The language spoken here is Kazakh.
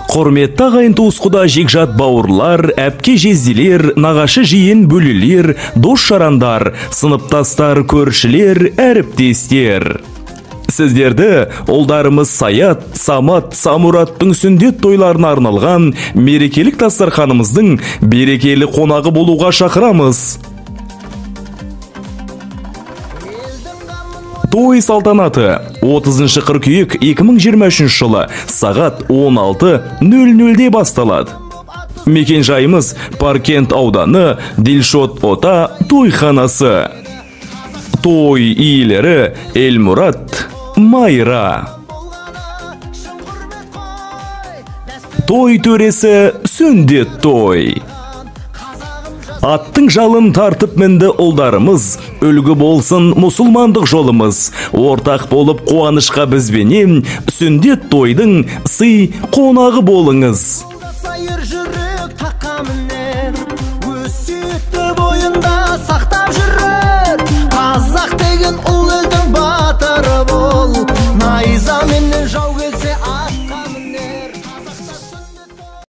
Құрметті ағайын туысқұда жекжат бауырлар, әпке жезделер, нағашы жиен бөлелер, дос жарандар, сыныптастар, көршілер, әріптестер. Сіздерді ұлдарымыз Саят, Самат, Самураттың сүндет тойларына арналған мерекелік дастарханымыздың берекелі қонағы болуға шақырамыз. Той салтанаты 30 қыркүйек 2023 жылы сағат 16:00-де басталады. Мекен жайымыз Паркент ауданы, Дилшот Ота тойханасы. Той иелері Эльмурат, Майра. Той төресі сүндет той. Аттың жалын тартып мінді ұлдарымыз, үлгі болсын мұсылмандық жолымыз. Ортақ болып қуанышқа бізбенен, сүндет тойдың сый қонағы болыңыз. Сайыр жүрек таққа мінер, өсетті бойында сақтап жүр.